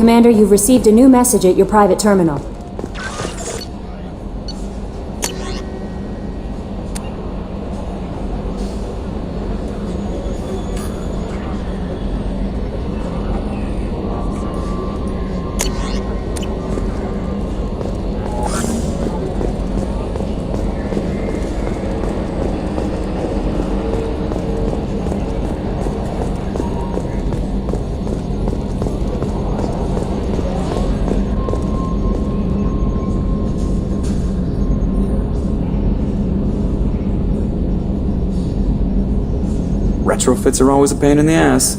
Commander, you've received a new message at your private terminal. Retrofits are always a pain in the ass.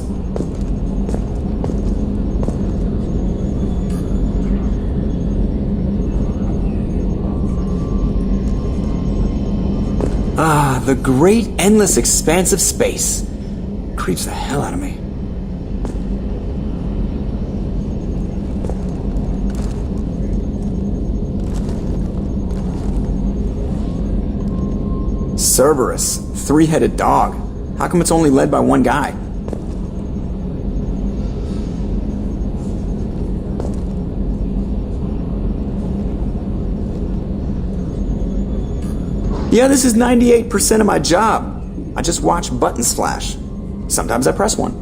Ah, the great endless expanse of space. Creeps the hell out of me. Cerberus, three-headed dog. How come it's only led by one guy? Yeah, this is 98% of my job. I just watch buttons flash. Sometimes I press one.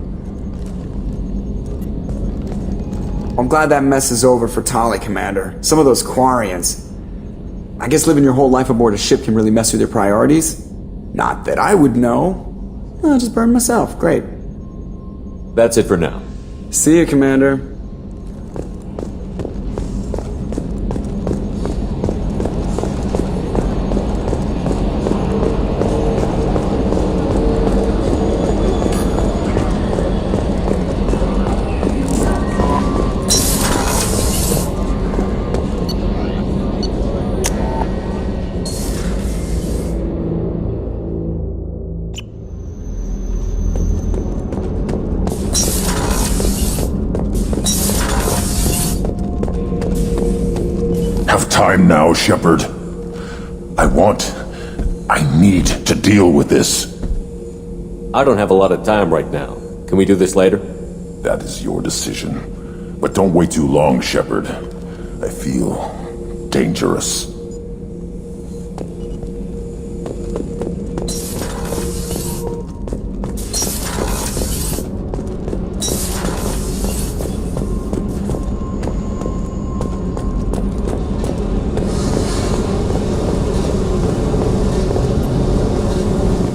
I'm glad that mess is over for Tali, Commander. Some of those Quarians. I guess living your whole life aboard a ship can really mess with your priorities. Not that I would know. I'll just burn myself. Great. That's it for now. See you, Commander. Time now, Shepard. I need to deal with this. I don't have a lot of time right now. Can we do this later? That is your decision. But don't wait too long, Shepard. I feel dangerous.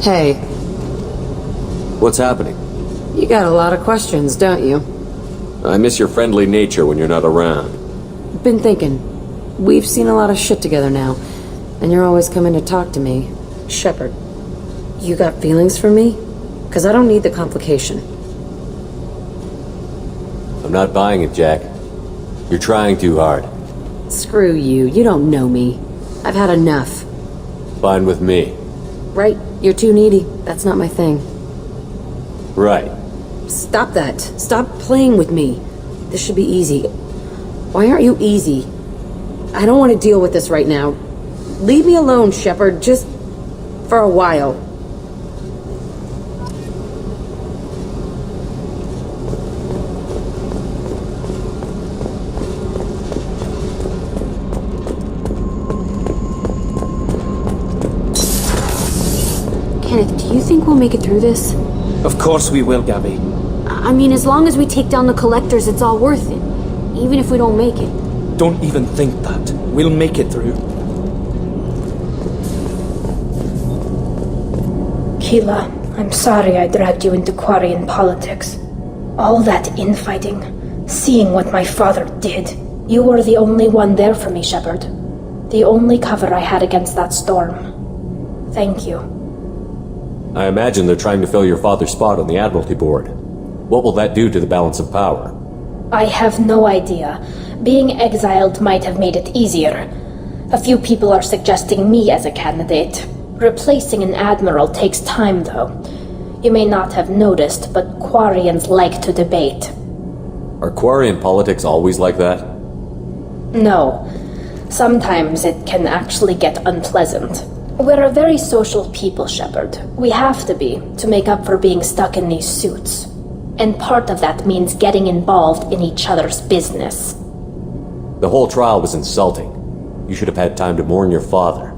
Hey. What's happening? You got a lot of questions, don't you? I miss your friendly nature when you're not around. Been thinking. We've seen a lot of shit together now, and you're always coming to talk to me. Shepard, you got feelings for me? 'Cause I don't need the complication. I'm not buying it, Jack. You're trying too hard. Screw you. You don't know me. I've had enough. Fine with me. Right? You're too needy. That's not my thing. Right. Stop that. Stop playing with me. This should be easy. Why aren't you easy? I don't want to deal with this right now. Leave me alone, Shepard. Just for a while. Kenneth, do you think we'll make it through this? Of course we will, Gabby. I mean, as long as we take down the collectors, it's all worth it. Even if we don't make it. Don't even think that. We'll make it through. Keela, I'm sorry I dragged you into Quarian politics. All that infighting, seeing what my father did. You were the only one there for me, Shepard. The only cover I had against that storm. Thank you. I imagine they're trying to fill your father's spot on the Admiralty Board. What will that do to the balance of power? I have no idea. Being exiled might have made it easier. A few people are suggesting me as a candidate. Replacing an admiral takes time, though. You may not have noticed, but Quarians like to debate. Are Quarian politics always like that? No. Sometimes it can actually get unpleasant. We're a very social people, Shepard. We have to be, to make up for being stuck in these suits. And part of that means getting involved in each other's business. The whole trial was insulting. You should have had time to mourn your father.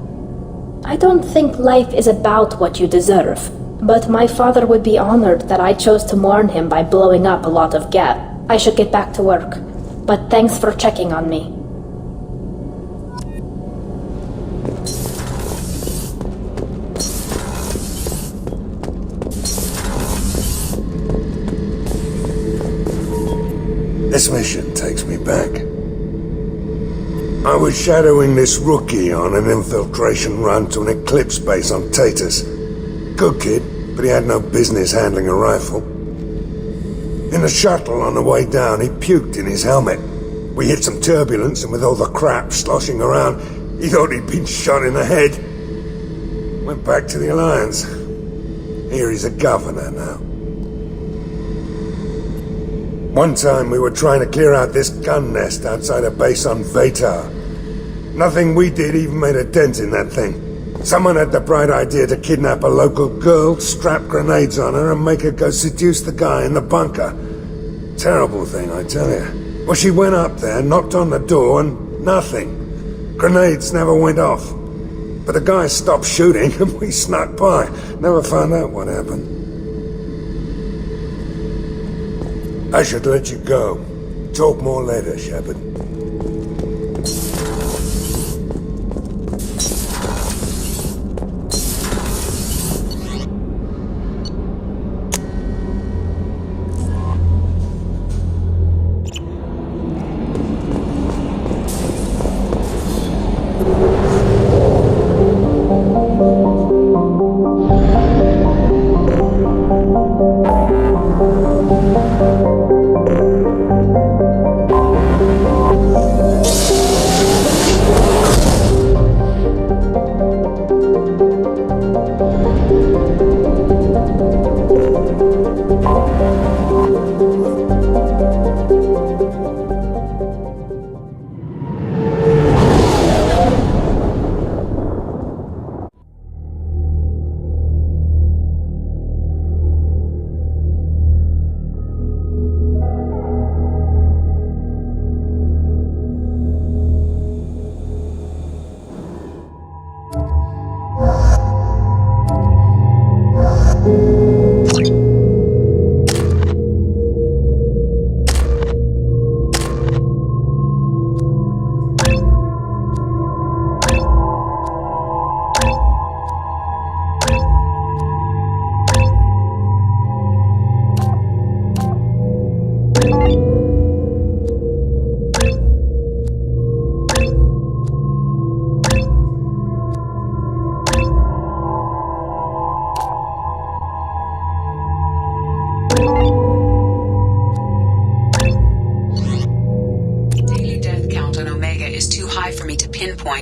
I don't think life is about what you deserve, but my father would be honored that I chose to mourn him by blowing up a lot of gas. I should get back to work, but thanks for checking on me. This mission takes me back. I was shadowing this rookie on an infiltration run to an Eclipse base on Tatus. Good kid, but he had no business handling a rifle. In the shuttle on the way down, he puked in his helmet. We hit some turbulence, and with all the crap sloshing around, he thought he'd been shot in the head. Went back to the Alliance. Here he's a governor now. One time we were trying to clear out this gun nest outside a base on Vatar. Nothing we did even made a dent in that thing. Someone had the bright idea to kidnap a local girl, strap grenades on her, and make her go seduce the guy in the bunker. Terrible thing, I tell you. Well, she went up there, knocked on the door, and nothing. Grenades never went off. But the guy stopped shooting, and we snuck by. Never found out what happened. I should let you go. Talk more later, Shepard.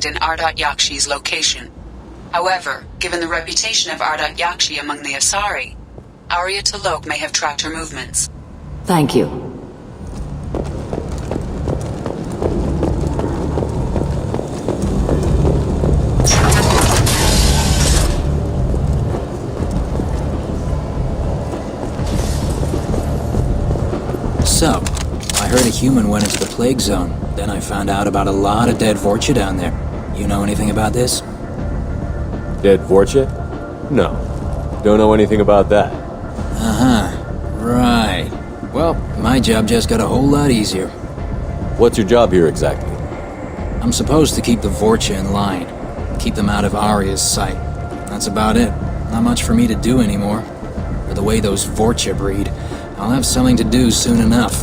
In R.Yakshi's location. However, given the reputation of R.Yakshi among the Asari, Arya T'Loak may have tracked her movements. Thank you. So, I heard a human went into the plague zone. Then I found out about a lot of dead Vorcha down there. You know anything about this? Dead Vorcha? No. Don't know anything about that. Uh-huh. Right. Well, my job just got a whole lot easier. What's your job here exactly? I'm supposed to keep the Vorcha in line. Keep them out of Arya's sight. That's about it. Not much for me to do anymore. For the way those Vorcha breed, I'll have something to do soon enough.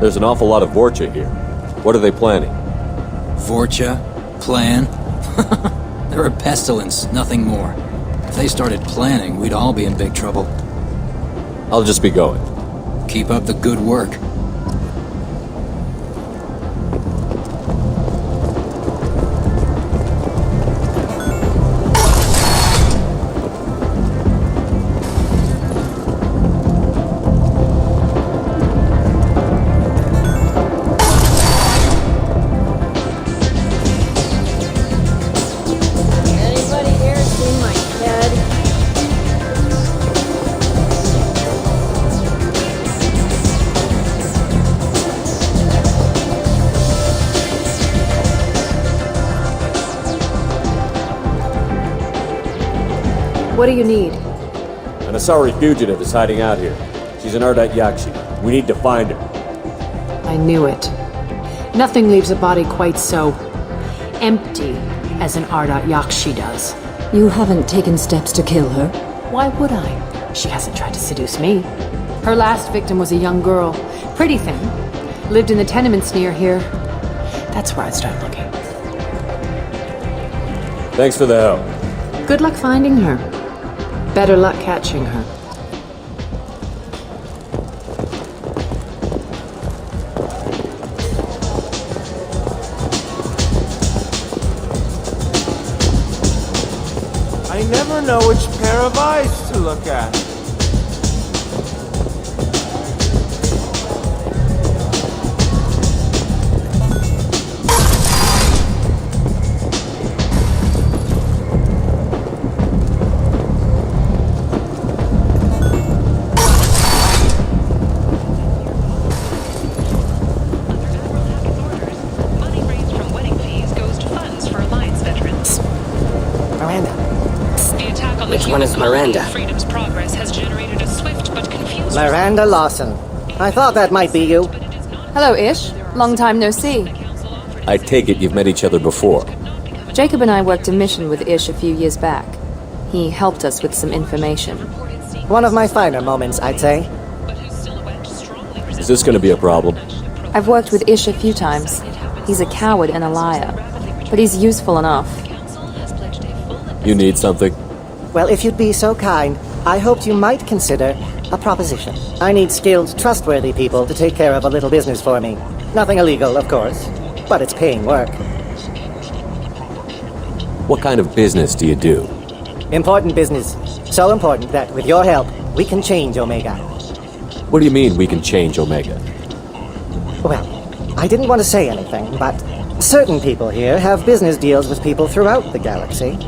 There's an awful lot of Vorcha here. What are they planning? Vorcha? Plan? They're a pestilence, nothing more. If they started planning, we'd all be in big trouble. I'll just be going. Keep up the good work. What do you need? An Asari fugitive is hiding out here. She's in Ardat Yakshi. We need to find her. I knew it. Nothing leaves a body quite so empty as an Ardat Yakshi does. You haven't taken steps to kill her? Why would I? She hasn't tried to seduce me. Her last victim was a young girl. Pretty thin. Lived in the tenements near here. That's where I'd start looking. Thanks for the help. Good luck finding her. Better luck catching her. I never know which pair of eyes to look at. Which one is Miranda? Freedom's progress has generated a swift but confused... Miranda Lawson. I thought that might be you. Hello, Ish. Long time no see. I take it you've met each other before. Jacob and I worked a mission with Ish a few years back. He helped us with some information. One of my finer moments, I'd say. Is this going to be a problem? I've worked with Ish a few times. He's a coward and a liar, but he's useful enough. You need something? Well, if you'd be so kind, I hoped you might consider a proposition. I need skilled, trustworthy people to take care of a little business for me. Nothing illegal, of course, but it's paying work. What kind of business do you do? Important business. So important that, with your help, we can change Omega. What do you mean we can change Omega? Well, I didn't want to say anything, but certain people here have business deals with people throughout the galaxy.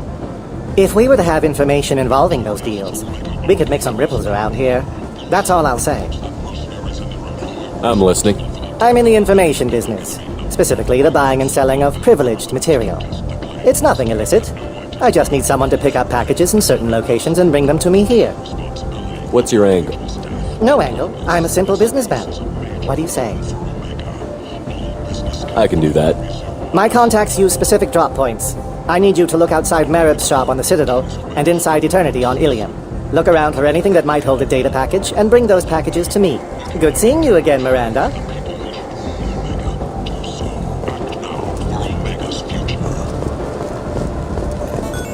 If we were to have information involving those deals, we could make some ripples around here. That's all I'll say. I'm listening. I'm in the information business, specifically the buying and selling of privileged material. It's nothing illicit. I just need someone to pick up packages in certain locations and bring them to me here. What's your angle? No angle. I'm a simple businessman. What do you say? I can do that. My contacts use specific drop points. I need you to look outside Merib's shop on the Citadel and inside Eternity on Ilium. Look around for anything that might hold a data package and bring those packages to me. Good seeing you again, Miranda.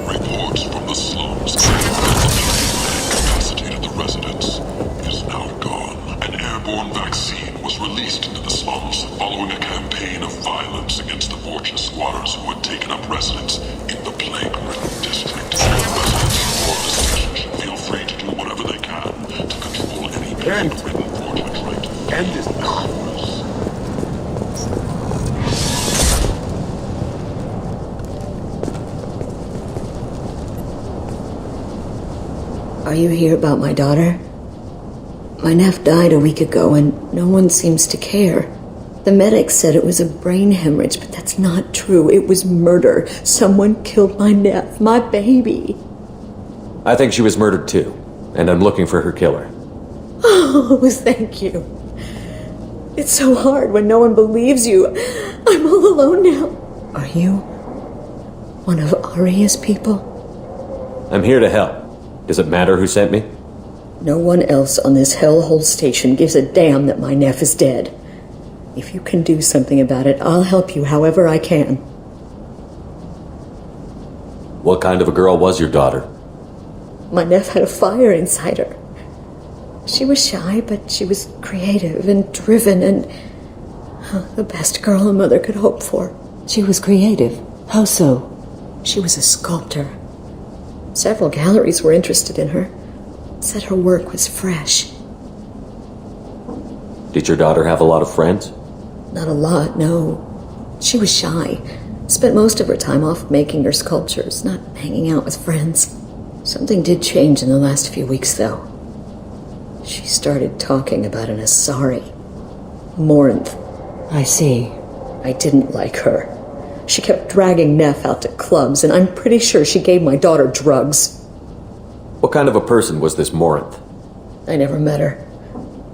Reports from the slums. Capacity of the residents is now gone. An airborne vaccine was released into the slums following a campaign of violence against the Vorcha squatters who had taken up residence in the plague-ridden district. Residents of the station should feel free to do whatever they can to control any plague-ridden Vorcha trait. End is ours. Are you here about my daughter? My nephew died a week ago and no one seems to care. The medics said it was a brain hemorrhage, but that's not true. It was murder. Someone killed my nephew, my baby. I think she was murdered too, and I'm looking for her killer. Oh, thank you. It's so hard when no one believes you. I'm all alone now. Are you one of Aria's people? I'm here to help. Does it matter who sent me? No one else on this hellhole station gives a damn that my nephew is dead. If you can do something about it, I'll help you however I can. What kind of a girl was your daughter? My nephew had a fire inside her. She was shy, but she was creative and driven and the best girl a mother could hope for. She was creative. How so? She was a sculptor. Several galleries were interested in her. Said her work was fresh. Did your daughter have a lot of friends? Not a lot, no. She was shy. Spent most of her time off making her sculptures, not hanging out with friends. Something did change in the last few weeks, though. She started talking about an Asari. Morinth. I see. I didn't like her. She kept dragging Neff out to clubs, and I'm pretty sure she gave my daughter drugs. What kind of a person was this Morinth? I never met her.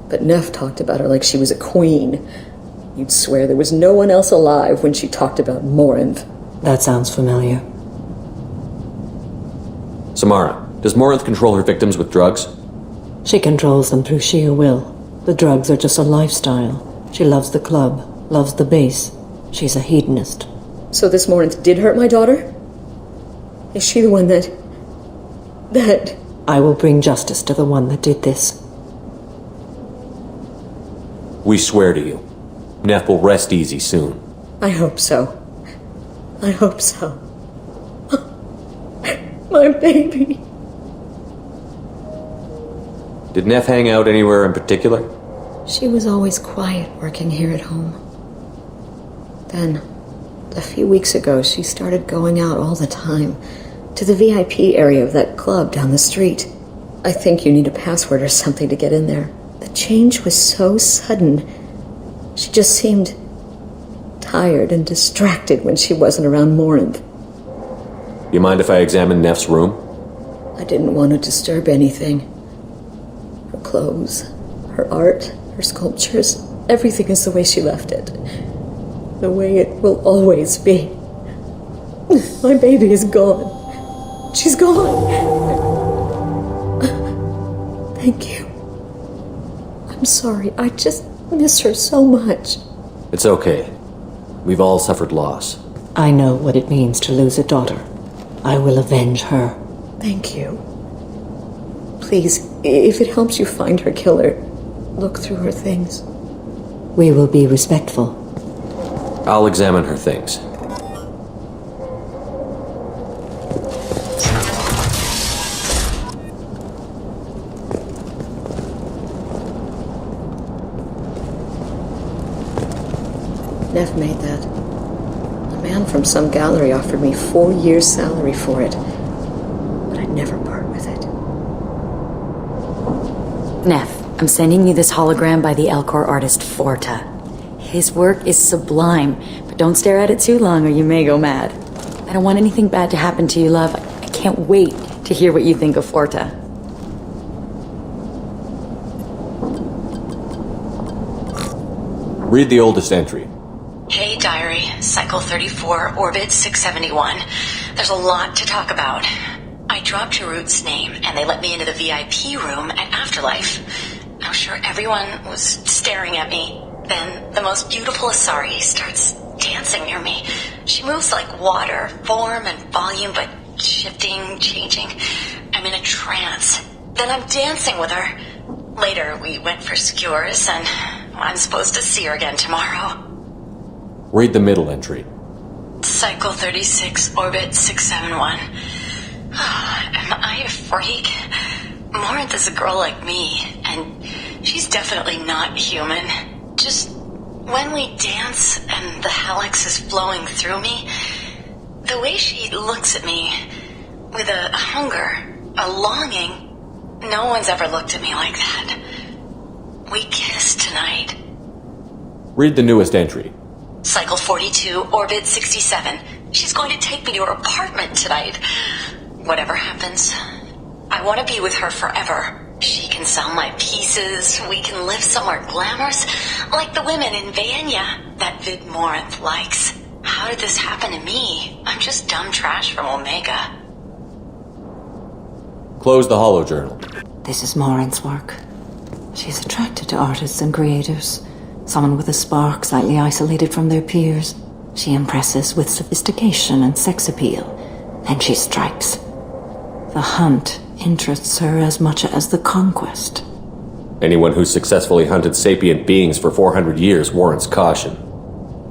But Neff talked about her like she was a queen. You'd swear there was no one else alive when she talked about Morinth. That sounds familiar. Samara, does Morinth control her victims with drugs? She controls them through sheer will. The drugs are just a lifestyle. She loves the club, loves the base. She's a hedonist. So this Morinth did hurt my daughter? Is she the one that... I will bring justice to the one that did this. We swear to you. Neff will rest easy soon. I hope so. I hope so. My baby. Did Neff hang out anywhere in particular? She was always quiet working here at home. Then, a few weeks ago, she started going out all the time to the VIP area of that club down the street. I think you need a password or something to get in there. The change was so sudden. She just seemed tired and distracted when she wasn't around Morinth. You mind if I examine Neff's room? I didn't want to disturb anything. Her clothes, her art, her sculptures, everything is the way she left it. The way it will always be. My baby is gone. She's gone. Thank you. I'm sorry. I just miss her so much. It's okay. We've all suffered loss. I know what it means to lose a daughter. I will avenge her. Thank you. Please, if it helps you find her killer, look through her things. We will be respectful. I'll examine her things. Neff made that. A man from some gallery offered me 4 years' salary for it, but I'd never part with it. Neff, I'm sending you this hologram by the Elcor artist Forta. His work is sublime, but don't stare at it too long or you may go mad. I don't want anything bad to happen to you, love. I can't wait to hear what you think of Forta. Read the oldest entry. Hey, Diary. Cycle 34, Orbit 671. There's a lot to talk about. I dropped Jarut's name, and they let me into the VIP room at Afterlife. I'm sure everyone was staring at me. Then the most beautiful Asari starts dancing near me. She moves like water, form and volume, but shifting, changing. I'm in a trance. Then I'm dancing with her. Later, we went for skewers, and I'm supposed to see her again tomorrow. Read the middle entry. Cycle 36, Orbit 671. Am I a freak? Morinth is a girl like me, and she's definitely not human. Just when we dance and the helix is flowing through me, the way she looks at me with a hunger, a longing, no one's ever looked at me like that. We kissed tonight. Read the newest entry. Cycle 42, Orbit 67. She's going to take me to her apartment tonight. Whatever happens, I want to be with her forever. She can sell my pieces. We can live somewhere glamorous, like the women in Vanya that Vid Morinth likes. How did this happen to me? I'm just dumb trash from Omega. Close the holojournal. This is Morinth's work. She's attracted to artists and creators. Someone with a spark, slightly isolated from their peers. She impresses with sophistication and sex appeal. Then she strikes. The hunt interests her as much as the conquest. Anyone who's successfully hunted sapient beings for 400 years warrants caution.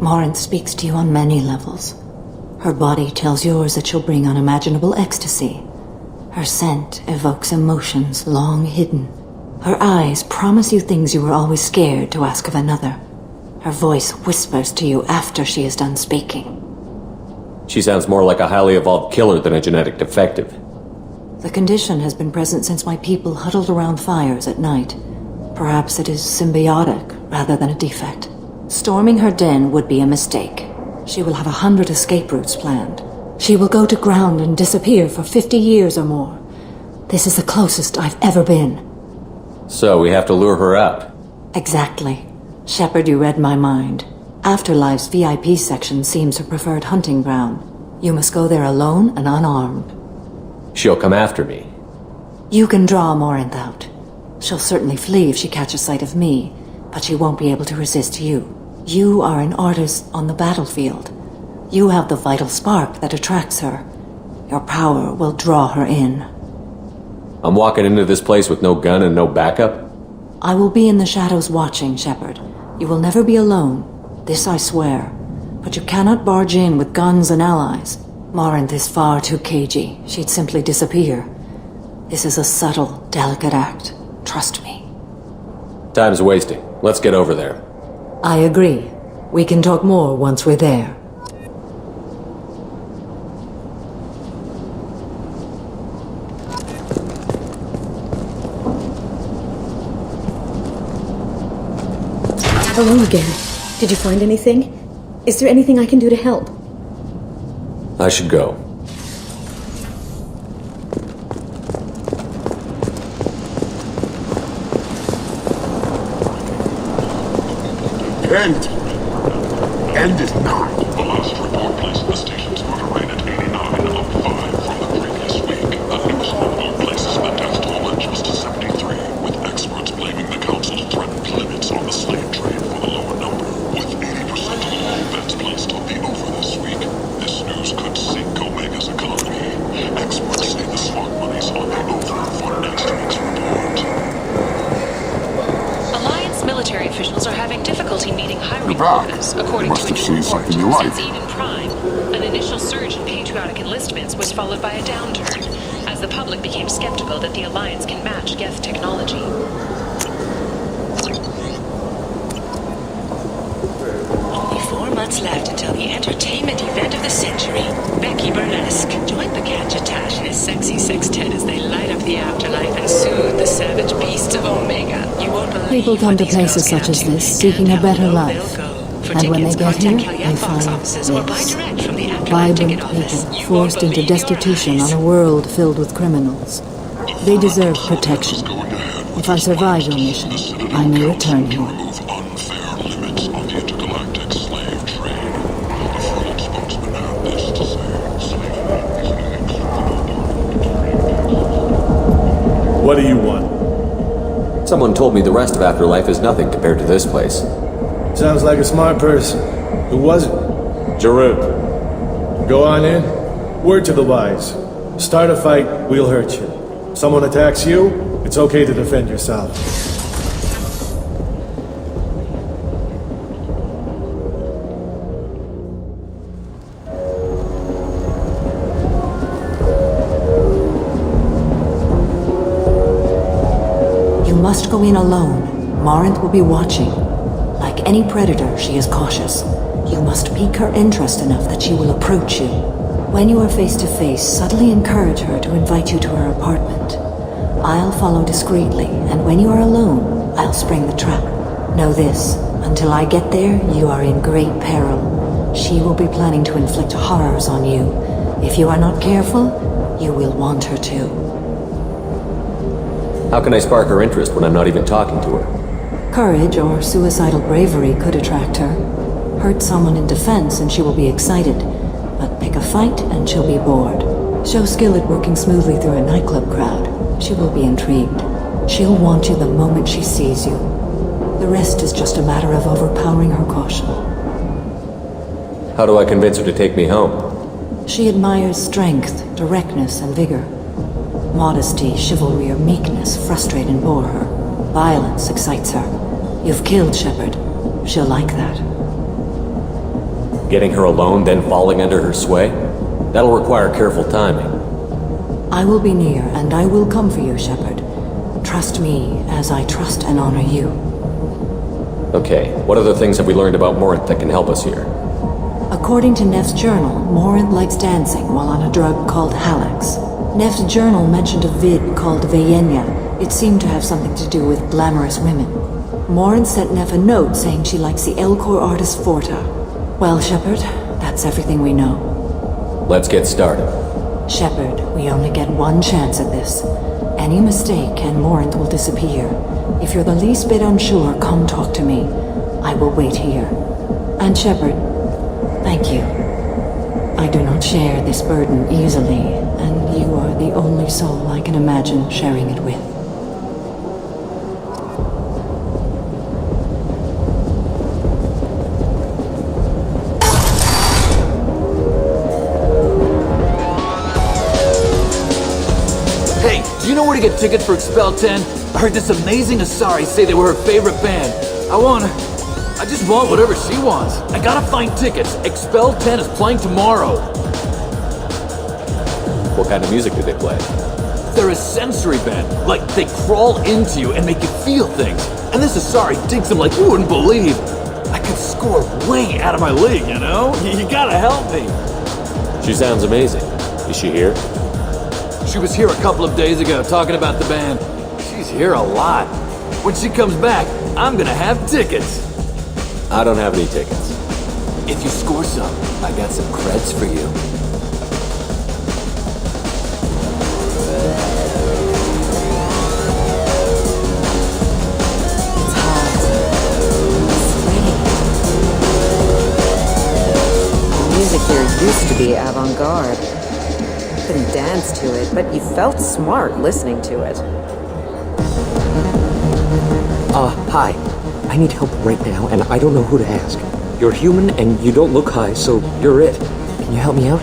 Morinth speaks to you on many levels. Her body tells yours that she'll bring unimaginable ecstasy. Her scent evokes emotions long hidden. Her eyes promise you things you were always scared to ask of another. Her voice whispers to you after she is done speaking. She sounds more like a highly evolved killer than a genetic defective. The condition has been present since my people huddled around fires at night. Perhaps it is symbiotic rather than a defect. Storming her den would be a mistake. She will have 100 escape routes planned. She will go to ground and disappear for 50 years or more. This is the closest I've ever been. So we have to lure her out. Exactly. Shepard, you read my mind. Afterlife's VIP section seems her preferred hunting ground. You must go there alone and unarmed. She'll come after me. You can draw Morinth out. She'll certainly flee if she catches sight of me, but she won't be able to resist you. You are an artist on the battlefield. You have the vital spark that attracts her. Your power will draw her in. I'm walking into this place with no gun and no backup? I will be in the shadows watching, Shepard. You will never be alone. This I swear. But you cannot barge in with guns and allies. Morinth is far too cagey. She'd simply disappear. This is a subtle, delicate act. Trust me. Time's wasting. Let's get over there. I agree. We can talk more once we're there. Hello again. Did you find anything? Is there anything I can do to help? I should go. End is not. The last report placed the station's murder rate at 89, up 5 from the previous week. A new report places the death toll at just 73, with experts blaming the council's threatened limits on the slave trade for the lower number. With 80% of all bets placed on the over this week, this news could sink Omega's economy. Experts say the smart money's on the over for next week's report. Alliance military officials are having difficulty meeting hiring quotas, according to a new report. Since Eden Prime, an initial surge in patriotic enlistments was followed by a downturn, as the public became skeptical that the Alliance can match Geth technology. Only 4 months left until the entertainment event of the century, Becky Burlesque. Join the Gadgetash and his sexy sextet as they light up the afterlife and soothe the savage beasts of Omega. You won't believe People come to places such as this seeking a better life. And when they get here, they find this. Vibrant people forced into destitution on a world filled with criminals. They deserve protection. If I survive your mission, I may return here. What do you want? Someone told me the rest of Afterlife is nothing compared to this place. Sounds like a smart person. Who was it? Jarut. Go on in. Word to the wise. Start a fight, we'll hurt you. Someone attacks you, it's okay to defend yourself. You must go in alone. Morinth will be watching. Like any predator, she is cautious. You must pique her interest enough that she will approach you. When you are face to face, subtly encourage her to invite you to her apartment. I'll follow discreetly, and when you are alone, I'll spring the trap. Know this, until I get there, you are in great peril. She will be planning to inflict horrors on you. If you are not careful, you will want her to. How can I spark her interest when I'm not even talking to her? Courage or suicidal bravery could attract her. Hurt someone in defense and she will be excited, but pick a fight and she'll be bored. Show skill at working smoothly through a nightclub crowd. She will be intrigued. She'll want you the moment she sees you. The rest is just a matter of overpowering her caution. How do I convince her to take me home? She admires strength, directness, and vigor. Modesty, chivalry, or meekness frustrate and bore her. Violence excites her. You've killed Shepard. She'll like that. Getting her alone, then falling under her sway? That'll require careful timing. I will be near, and I will come for you, Shepard. Trust me as I trust and honor you. Okay, what other things have we learned about Morinth that can help us here? According to Neff's journal, Morinth likes dancing while on a drug called Halax. Neff's journal mentioned a vid called Vayenya. It seemed to have something to do with glamorous women. Morinth sent Neff a note saying she likes the Elcor artist Forta. Well, Shepard, that's everything we know. Let's get started. Shepard, we only get one chance at this. Any mistake and Morinth will disappear. If you're the least bit unsure, come talk to me. I will wait here. And Shepard, thank you. I do not share this burden easily, and you are the only soul I can imagine sharing it with. Hey, do you know where to get tickets for Expel 10? I heard this amazing Asari say they were her favorite band. I just want whatever she wants. I gotta find tickets. Expel 10 is playing tomorrow. What kind of music do they play? They're a sensory band. Like, they crawl into you and make you feel things. And this Asari digs them like you wouldn't believe. I could score way out of my league, you know? You gotta help me. She sounds amazing. Is she here? She was here a couple of days ago talking about the band. She's here a lot. When she comes back, I'm gonna have tickets. I don't have any tickets. If you score some, I got some creds for you. The music here used to be avant-garde. I couldn't dance to it, but you felt smart listening to it. Hi. I need help right now, and I don't know who to ask. You're human, and you don't look high, so you're it. Can you help me out?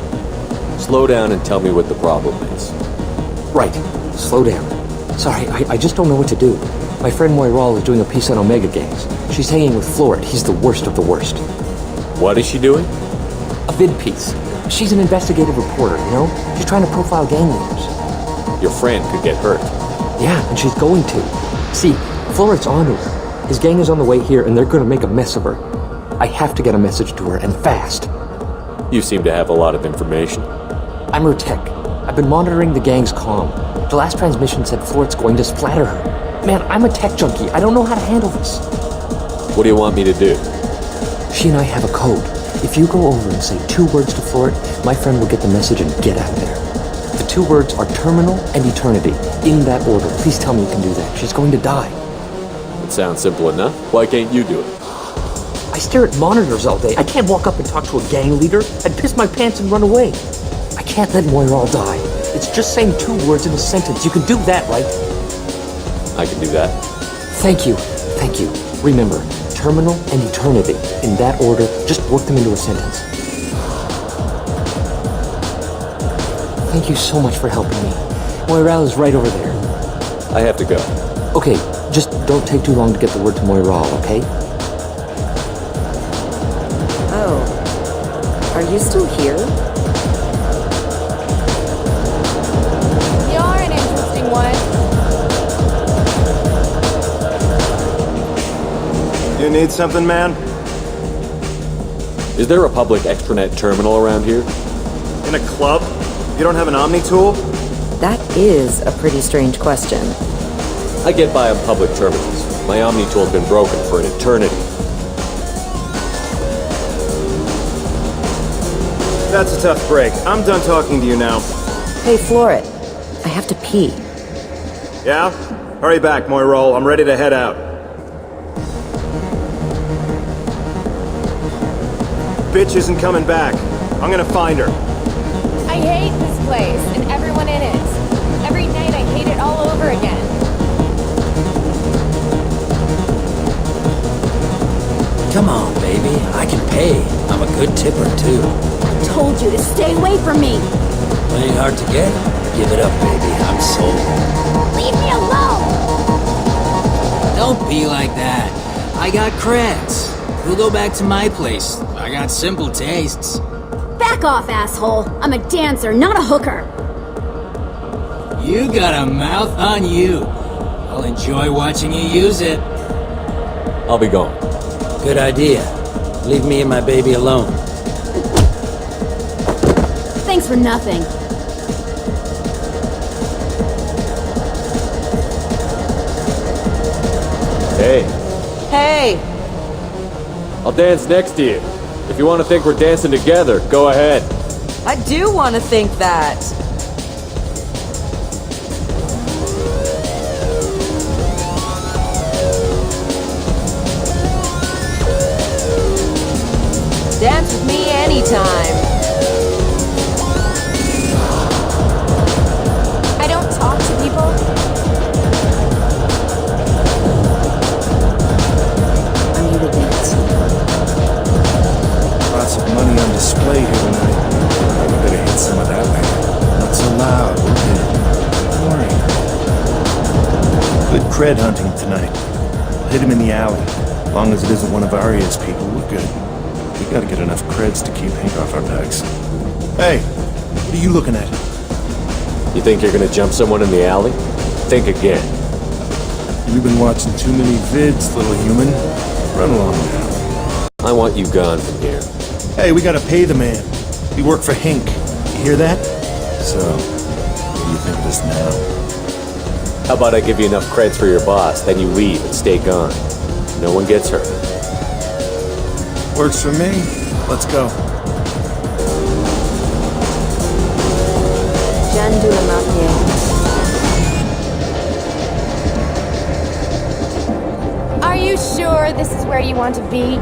Slow down and tell me what the problem is. Right. Slow down. Sorry, I just don't know what to do. My friend Moiral is doing a piece on Omega gangs. She's hanging with Florid. He's the worst of the worst. What is she doing? A vid piece. She's an investigative reporter, you know? She's trying to profile gang leaders. Your friend could get hurt. Yeah, and she's going to. See, Florid's onto her. His gang is on the way here, and they're gonna make a mess of her. I have to get a message to her, and fast. You seem to have a lot of information. I'm her tech. I've been monitoring the gang's comm. The last transmission said Florid's going to splatter her. Man, I'm a tech junkie. I don't know how to handle this. What do you want me to do? She and I have a code. If you go over and say 2 words to Florid, my friend will get the message and get out of there. The 2 words are terminal and eternity. In that order. Please tell me you can do that. She's going to die. It sounds simple enough. Why can't you do it? I stare at monitors all day. I can't walk up and talk to a gang leader. I'd piss my pants and run away. I can't let Moiral die. It's just saying 2 words in a sentence. You can do that, right? I can do that. Thank you. Thank you. Remember, terminal and eternity. In that order, just work them into a sentence. Thank you so much for helping me. Moiral is right over there. I have to go. Okay, just don't take too long to get the word to Moiral, okay? Oh. Are you still here? You're an interesting one. You need something, man? Is there a public extranet terminal around here? In a club? You don't have an Omni tool? That is a pretty strange question. I get by on public terminals. My Omni tool's been broken for an eternity. That's a tough break. I'm done talking to you now. Hey, Florid. I have to pee. Yeah? Hurry back, Moiral. I'm ready to head out. Bitch isn't coming back. I'm gonna find her. I hate this place and everyone in it. Every night I hate it all over again. Come on, baby. I can pay. I'm a good tipper, too. I told you to stay away from me. Playing hard to get? Give it up, baby. I'm sold. Leave me alone. Don't be like that. I got creds. We'll go back to my place. I got simple tastes. Back off, asshole. I'm a dancer, not a hooker. You got a mouth on you. I'll enjoy watching you use it. I'll be gone. Good idea. Leave me and my baby alone. Thanks for nothing. Hey. Hey! I'll dance next to you. If you want to think we're dancing together, go ahead. I do want to think that. time. I don't talk to people. I'm here to dance. Lots of money on display here tonight. We better hit some of that later. Not so loud, okay? Don't worry. Good cred hunting tonight. We'll hit him in the alley. As long as it isn't one of Arya's people, we're good. We gotta get enough creds to keep Hank off our backs. Hey, what are you looking at? You think you're gonna jump someone in the alley? Think again. You've been watching too many vids, little human. Run along now. I want you gone from here. Hey, we gotta pay the man. We work for Hank. You hear that? So, what do you think of this now? How about I give you enough creds for your boss, then you leave and stay gone. No one gets hurt. Works for me. Let's go. Jen de la Marnier. Are you sure this is where you want to be?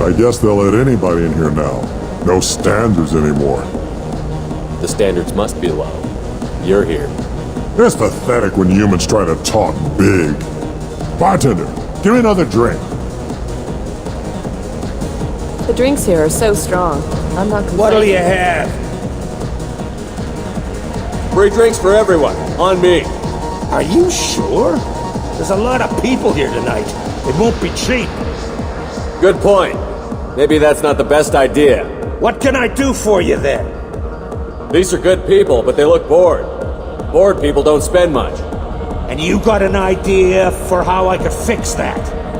I guess they'll let anybody in here now. No standards anymore. The standards must be low. You're here. It's pathetic when humans try to talk big. Bartender, give me another drink. The drinks here are so strong. I'm not complaining. What'll you have? Free drinks for everyone. On me. Are you sure? There's a lot of people here tonight. It won't be cheap. Good point. Maybe that's not the best idea. What can I do for you then? These are good people, but they look bored. Bored people don't spend much. And you got an idea for how I could fix that?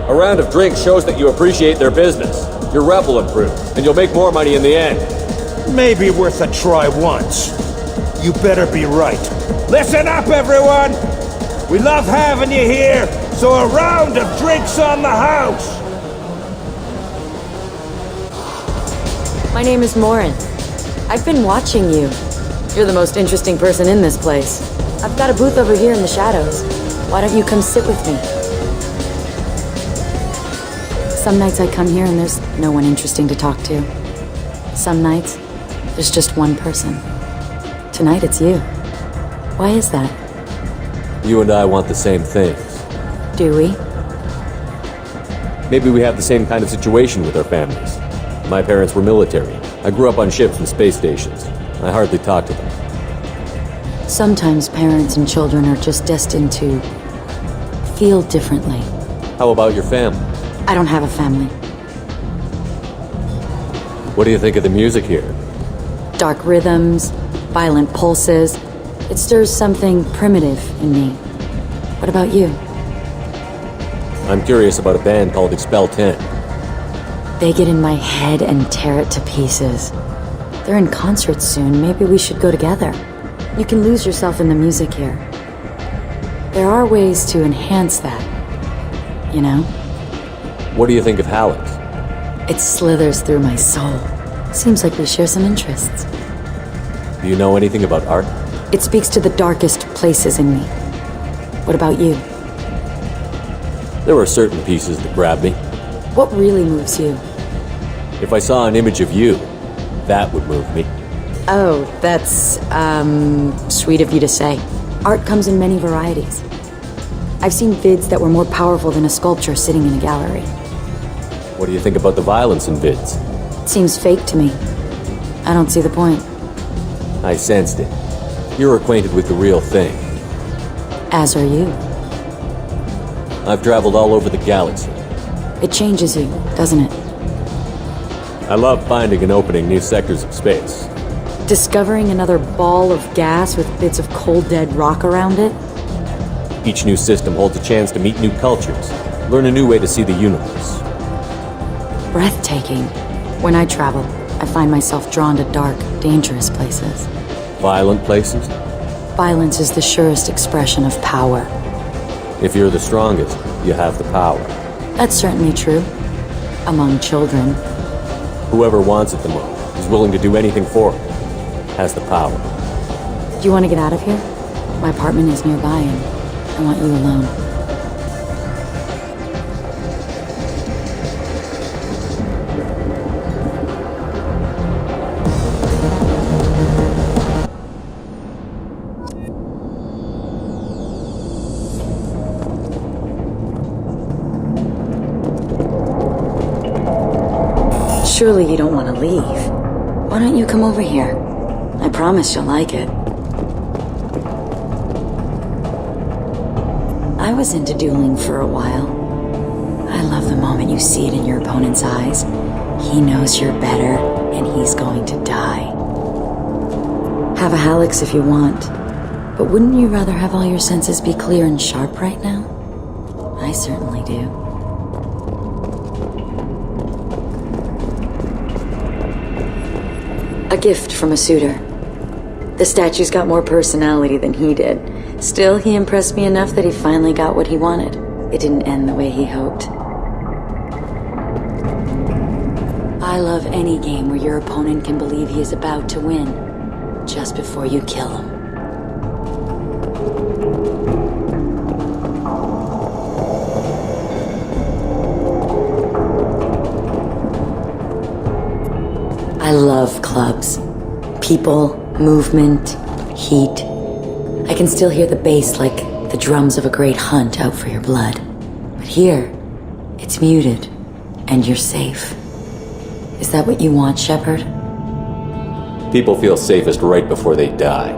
A round of drinks shows that you appreciate their business. Your rep will improve, and you'll make more money in the end. Maybe worth a try once. You better be right. Listen up, everyone! We love having you here, so a round of drinks on the house! My name is Morinth. I've been watching you. You're the most interesting person in this place. I've got a booth over here in the shadows. Why don't you come sit with me? Some nights I come here and there's no one interesting to talk to. Some nights, there's just one person. Tonight it's you. Why is that? You and I want the same things. Do we? Maybe we have the same kind of situation with our families. My parents were military. I grew up on ships and space stations. I hardly talk to them. Sometimes parents and children are just destined to feel differently. How about your family? I don't have a family. What do you think of the music here? Dark rhythms, violent pulses. It stirs something primitive in me. What about you? I'm curious about a band called Expel 10. They get in my head and tear it to pieces. They're in concert soon. Maybe we should go together. You can lose yourself in the music here. There are ways to enhance that, you know? What do you think of Halleck's? It slithers through my soul. Seems like we share some interests. Do you know anything about art? It speaks to the darkest places in me. What about you? There were certain pieces that grabbed me. What really moves you? If I saw an image of you, that would move me. Oh, that's, sweet of you to say. Art comes in many varieties. I've seen vids that were more powerful than a sculpture sitting in a gallery. What do you think about the violence in vids? It seems fake to me. I don't see the point. I sensed it. You're acquainted with the real thing. As are you. I've traveled all over the galaxy. It changes you, doesn't it? I love finding and opening new sectors of space. Discovering another ball of gas with bits of cold dead rock around it? Each new system holds a chance to meet new cultures, learn a new way to see the universe. Breathtaking. When I travel, I find myself drawn to dark, dangerous places. Violent places? Violence is the surest expression of power. If you're the strongest, you have the power. That's certainly true. Among children. Whoever wants it the most, is willing to do anything for it, has the power. Do you want to get out of here? My apartment is nearby and I want you alone. Surely you don't want to leave. Why don't you come over here? I promise you'll like it. I was into dueling for a while. I love the moment you see it in your opponent's eyes. He knows you're better, and he's going to die. Have a Hallex if you want, but wouldn't you rather have all your senses be clear and sharp right now? I certainly do. A gift from a suitor. The statue's got more personality than he did. Still, he impressed me enough that he finally got what he wanted. It didn't end the way he hoped. I love any game where your opponent can believe he is about to win, just before you kill him. I love clubs. People, movement, heat. I can still hear the bass like the drums of a great hunt out for your blood. But here, it's muted, and you're safe. Is that what you want, Shepard? People feel safest right before they die.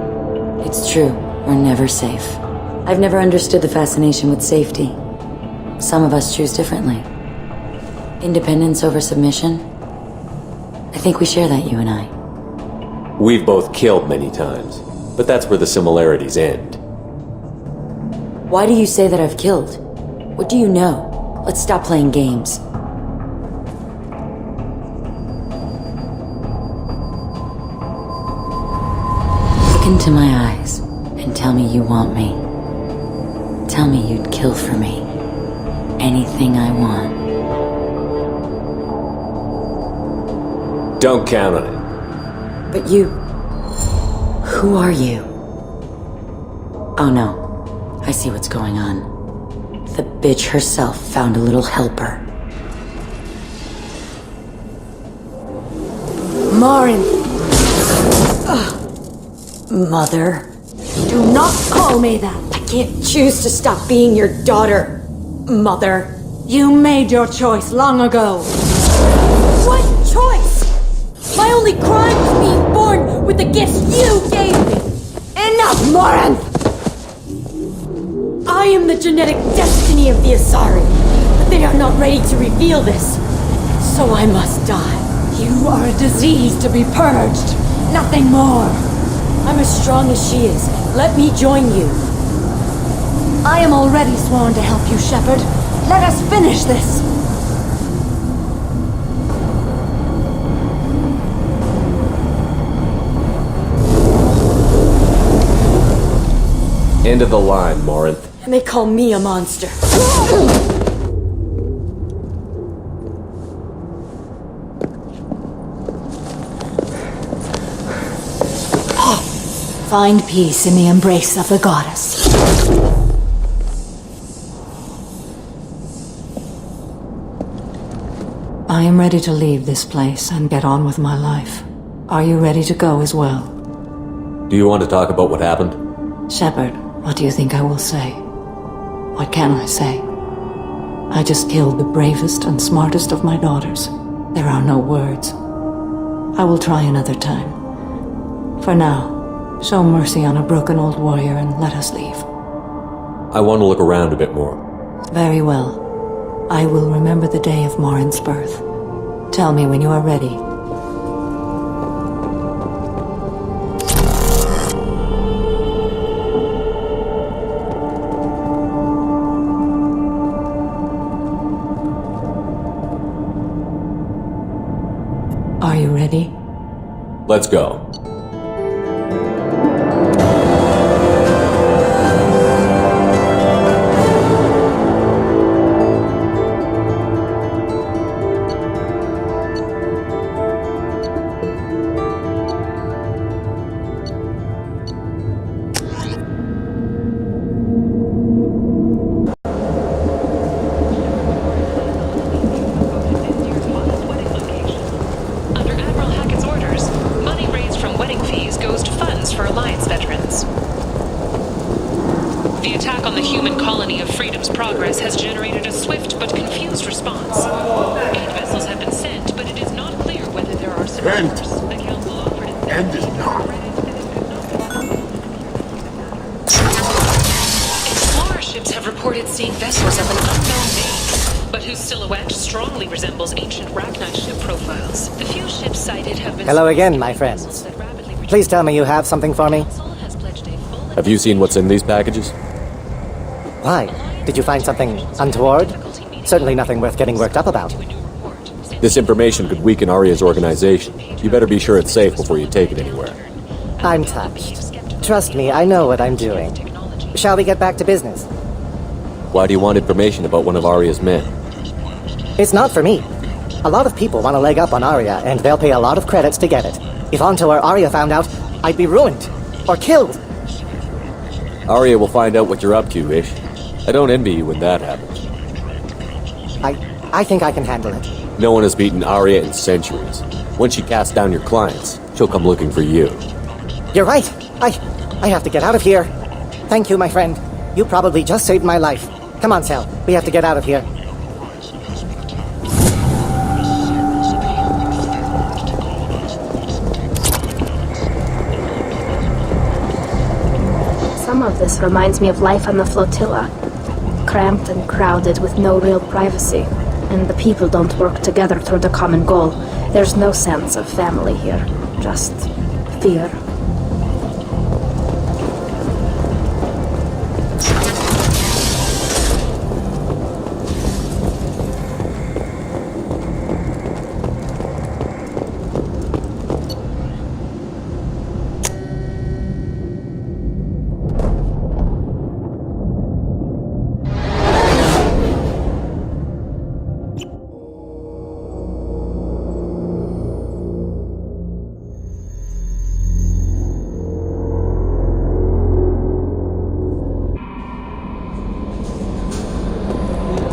It's true. We're never safe. I've never understood the fascination with safety. Some of us choose differently. Independence over submission? I think we share that, you and I. We've both killed many times, but that's where the similarities end. Why do you say that I've killed? What do you know? Let's stop playing games. Look into my eyes and tell me you want me. Tell me you'd kill for me. Anything I want. Don't count on it. But you... Who are you? Oh no. I see what's going on. The bitch herself found a little helper. Morinth! Mother. Do not call me that! I can't choose to stop being your daughter, Mother. You made your choice long ago. What choice? My only crime was being born with the gifts you gave me! Enough, Morinth! I am the genetic destiny of the Asari, but they are not ready to reveal this, so I must die. You are a disease to be purged, nothing more. I'm as strong as she is. Let me join you. I am already sworn to help you, Shepard. Let us finish this. End of the line, Morinth. And they call me a monster. Find peace in the embrace of the goddess. I am ready to leave this place and get on with my life. Are you ready to go as well? Do you want to talk about what happened? Shepard, what do you think I will say? What can I say? I just killed the bravest and smartest of my daughters. There are no words. I will try another time. For now, show mercy on a broken old warrior and let us leave. I want to look around a bit more. Very well. I will remember the day of Morinth's birth. Tell me when you are ready. Are you ready? Let's go. but whose silhouette strongly resembles ancient Rachni ship profiles. The few ships sighted have been... Hello again, my friends. Please tell me you have something for me. Have you seen what's in these packages? Why? Did you find something untoward? Certainly nothing worth getting worked up about. This information could weaken Aria's organization. You better be sure it's safe before you take it anywhere. I'm touched. Trust me, I know what I'm doing. Shall we get back to business? Why do you want information about one of Aria's men? It's not for me. A lot of people want a leg up on Aria, and they'll pay a lot of credits to get it. If Anto or Aria found out, I'd be ruined. Or killed. Aria will find out what you're up to, Ish. I don't envy you when that happens. I think I can handle it. No one has beaten Aria in centuries. Once she casts down your clients, she'll come looking for you. You're right. I have to get out of here. Thank you, my friend. You probably just saved my life. Come on, Sal. We have to get out of here. Some of this reminds me of life on the flotilla. Cramped and crowded with no real privacy. And the people don't work together toward a common goal. There's no sense of family here. Just fear.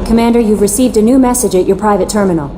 Commander, you've received a new message at your private terminal.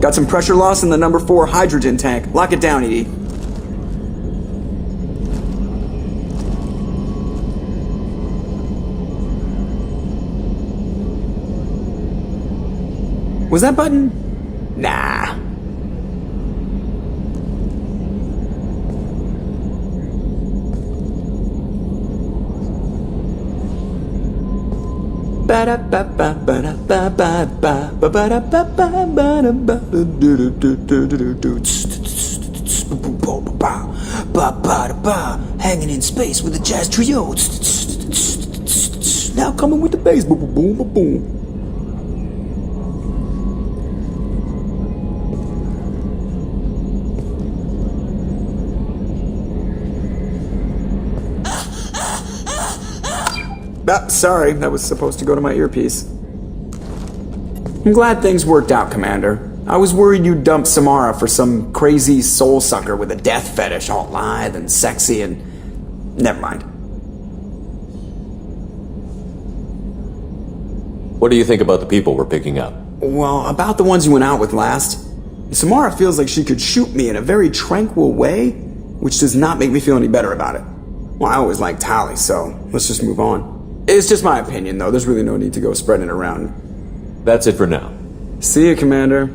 Got some pressure loss in the number 4 hydrogen tank. Lock it down, Edie. Was that button? Nah. Hanging in space with a jazz trio. Now coming with the bass. Boom, boom, boom, boom. Sorry, that was supposed to go to my earpiece. I'm glad things worked out, Commander. I was worried you'd dump Samara for some crazy soul sucker with a death fetish, all lithe and sexy and... Never mind. What do you think about the people we're picking up? Well, about the ones you went out with last. Samara feels like she could shoot me in a very tranquil way, which does not make me feel any better about it. Well, I always liked Tally, so let's just move on. It's just my opinion, though. There's really no need to go spreading it around. That's it for now. See you, Commander.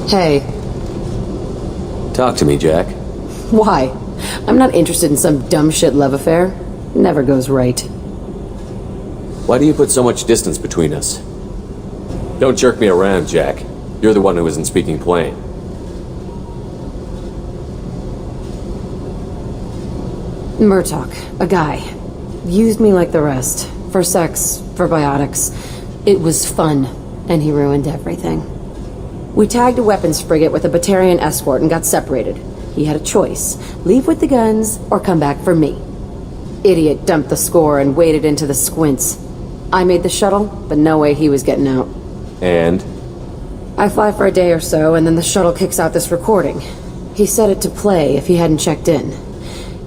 Hey. Talk to me, Jack. Why? I'm not interested in some dumb shit love affair. Never goes right. Why do you put so much distance between us? Don't jerk me around, Jack. You're the one who isn't speaking plain. Murtaugh, a guy. Used me like the rest. For sex, for biotics. It was fun, and he ruined everything. We tagged a weapons frigate with a Batarian escort and got separated. He had a choice. Leave with the guns, or come back for me. Idiot dumped the score and waded into the squints. I made the shuttle, but no way he was getting out. And? I fly for a day or so, and then the shuttle kicks out this recording. He set it to play if he hadn't checked in.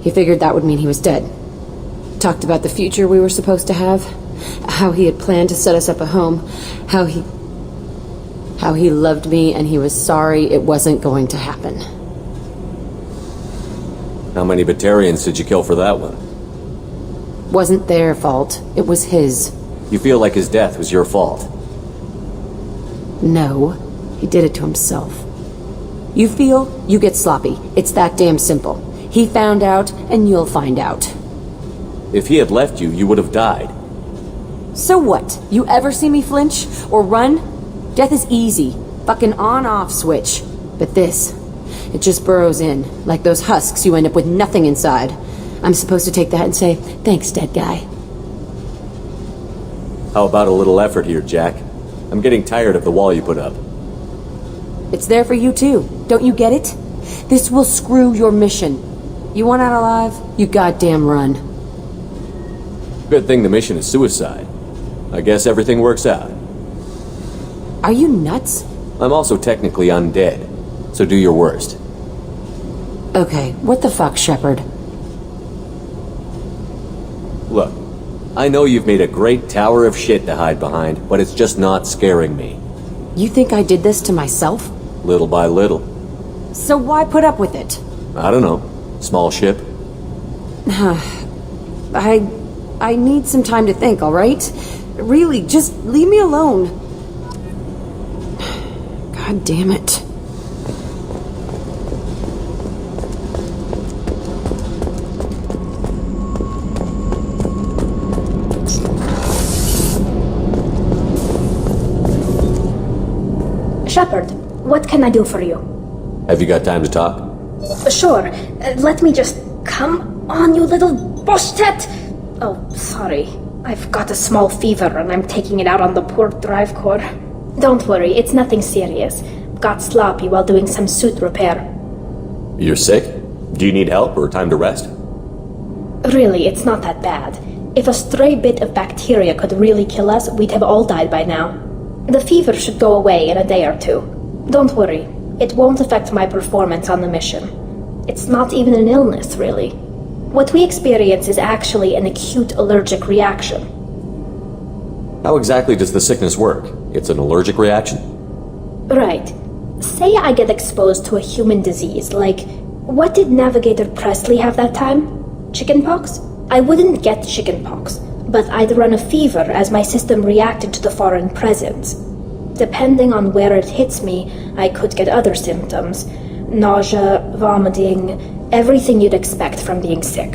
He figured that would mean he was dead. Talked about the future we were supposed to have. How he had planned to set us up a home. How he loved me and he was sorry it wasn't going to happen. How many Batarians did you kill for that one? Wasn't their fault. It was his. You feel like his death was your fault? No. He did it to himself. You feel, you get sloppy. It's that damn simple. He found out, and you'll find out. If he had left you, you would have died. So what? You ever see me flinch? Or run? Death is easy. Fucking on-off switch. But this, it just burrows in. Like those husks, you end up with nothing inside. I'm supposed to take that and say, thanks, dead guy. How about a little effort here, Jack? I'm getting tired of the wall you put up. It's there for you too. Don't you get it? This will screw your mission. You want out alive? You goddamn run. Good thing the mission is suicide. I guess everything works out. Are you nuts? I'm also technically undead, so do your worst. Okay, what the fuck, Shepard? Look, I know you've made a great tower of shit to hide behind, but it's just not scaring me. You think I did this to myself? Little by little. So why put up with it? I don't know. Small ship? I need some time to think, alright? Really, just leave me alone. God damn it. Shepard, what can I do for you? Have you got time to talk? Sure. Let me just... Come on, you little boshtet! Oh, sorry. I've got a small fever and I'm taking it out on the poor drive core. Don't worry, it's nothing serious. Got sloppy while doing some suit repair. You're sick? Do you need help or time to rest? Really, it's not that bad. If a stray bit of bacteria could really kill us, we'd have all died by now. The fever should go away in a day or two. Don't worry. It won't affect my performance on the mission. It's not even an illness, really. What we experience is actually an acute allergic reaction. How exactly does the sickness work? It's an allergic reaction? Right. Say I get exposed to a human disease, like... What did Navigator Presley have that time? Chickenpox? I wouldn't get chickenpox, but I'd run a fever as my system reacted to the foreign presence. Depending on where it hits me, I could get other symptoms. Nausea, vomiting, everything you'd expect from being sick.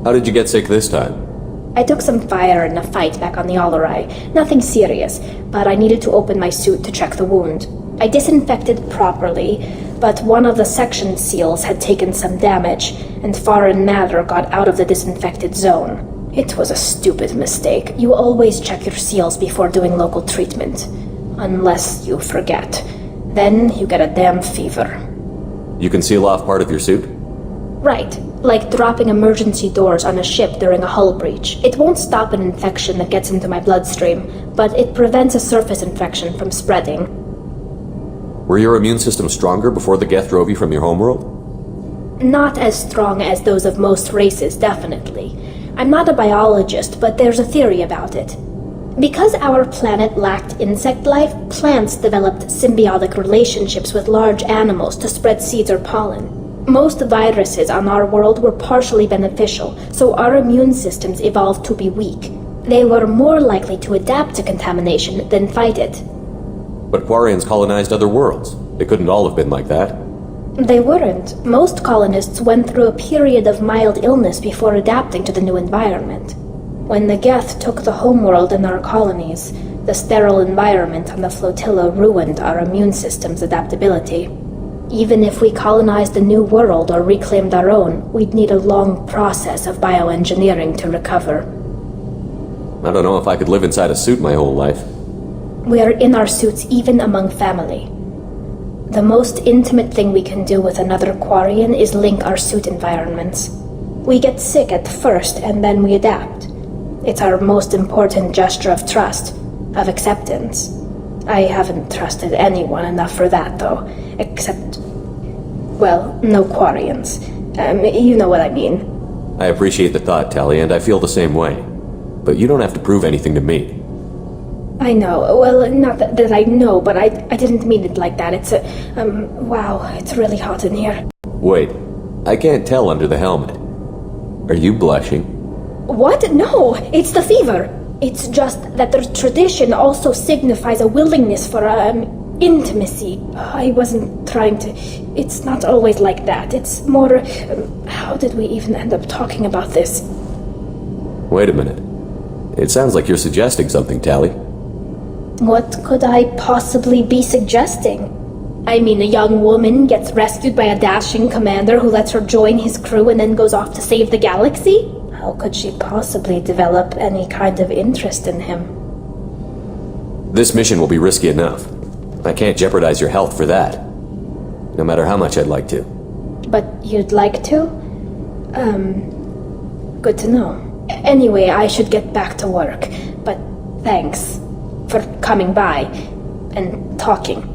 How did you get sick this time? I took some fire in a fight back on the Allerai. Nothing serious, but I needed to open my suit to check the wound. I disinfected properly, but one of the section seals had taken some damage, and foreign matter got out of the disinfected zone. It was a stupid mistake. You always check your seals before doing local treatment. Unless you forget. Then you get a damn fever. You can seal off part of your suit? Right. Like dropping emergency doors on a ship during a hull breach. It won't stop an infection that gets into my bloodstream, but it prevents a surface infection from spreading. Were your immune system stronger before the Geth drove you from your homeworld? Not as strong as those of most races, definitely. I'm not a biologist, but there's a theory about it. Because our planet lacked insect life, plants developed symbiotic relationships with large animals to spread seeds or pollen. Most viruses on our world were partially beneficial, so our immune systems evolved to be weak. They were more likely to adapt to contamination than fight it. But Quarians colonized other worlds. They couldn't all have been like that. They weren't. Most colonists went through a period of mild illness before adapting to the new environment. When the Geth took the homeworld in our colonies, the sterile environment on the flotilla ruined our immune system's adaptability. Even if we colonized a new world or reclaimed our own, we'd need a long process of bioengineering to recover. I don't know if I could live inside a suit my whole life. We are in our suits even among family. The most intimate thing we can do with another Quarian is link our suit environments. We get sick at first and then we adapt. It's our most important gesture of trust, of acceptance. I haven't trusted anyone enough for that, though, except, well, no Quarians. You know what I mean. I appreciate the thought, Tali, and I feel the same way. But you don't have to prove anything to me. I know. Well, not that I know, but I didn't mean it like that. It's wow, it's really hot in here. Wait, I can't tell under the helmet. Are you blushing? What? No, it's the fever. It's just that the tradition also signifies a willingness for, intimacy. I wasn't trying to... It's not always like that. It's more... how did we even end up talking about this? Wait a minute. It sounds like you're suggesting something, Tali. What could I possibly be suggesting? I mean, a young woman gets rescued by a dashing commander who lets her join his crew and then goes off to save the galaxy? How could she possibly develop any kind of interest in him? This mission will be risky enough. I can't jeopardize your health for that. No matter how much I'd like to. But you'd like to? Good to know. Anyway, I should get back to work. But thanks for coming by and talking.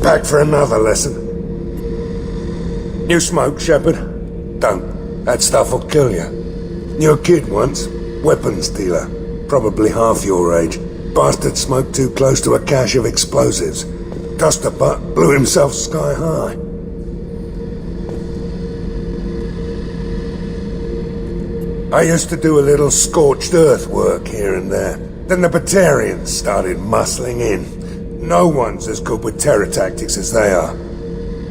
Back for another lesson. New smoke, Shepard? Don't. That stuff will kill you. Knew a kid once. Weapons dealer. Probably half your age. Bastard smoked too close to a cache of explosives. Tossed a butt, blew himself sky high. I used to do a little scorched earth work here and there. Then the Batarians started muscling in. No one's as good with terror tactics as they are.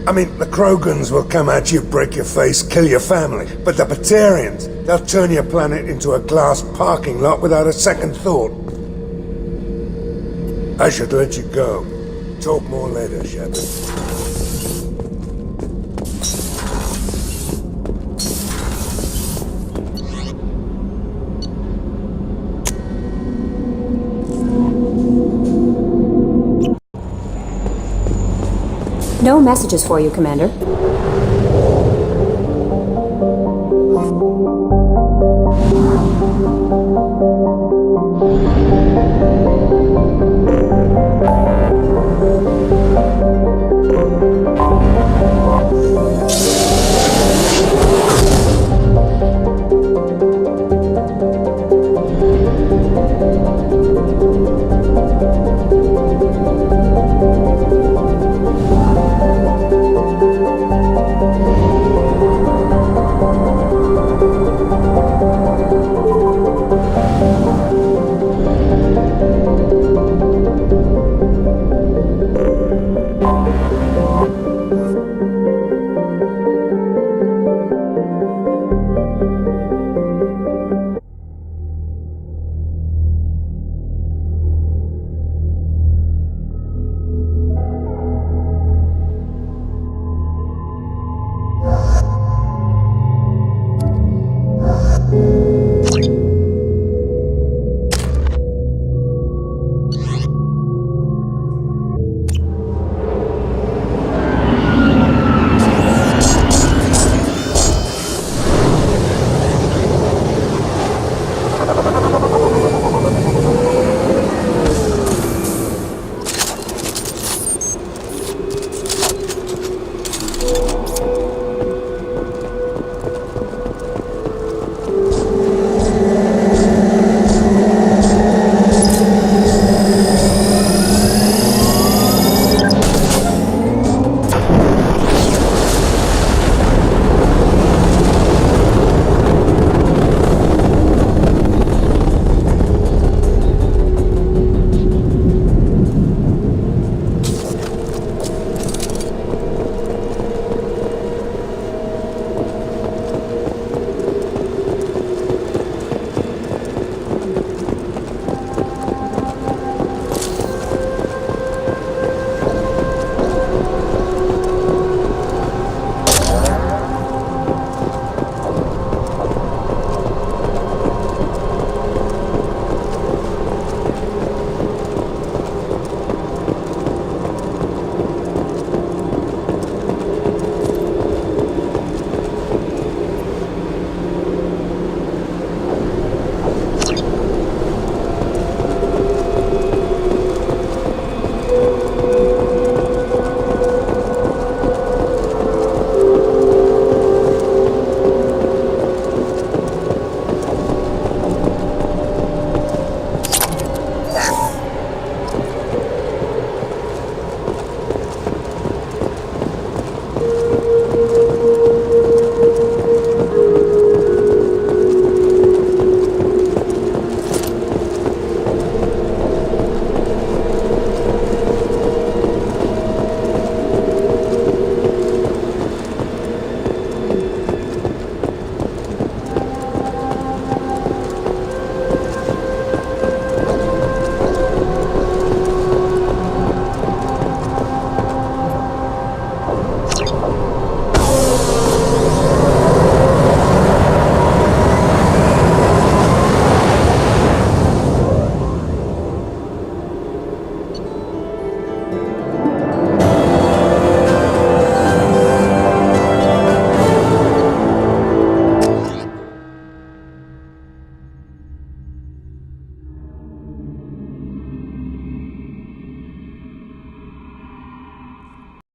I mean, the Krogans will come at you, break your face, kill your family. But the Batarians, they'll turn your planet into a glass parking lot without a second thought. I should let you go. Talk more later, Shepard. No messages for you, Commander.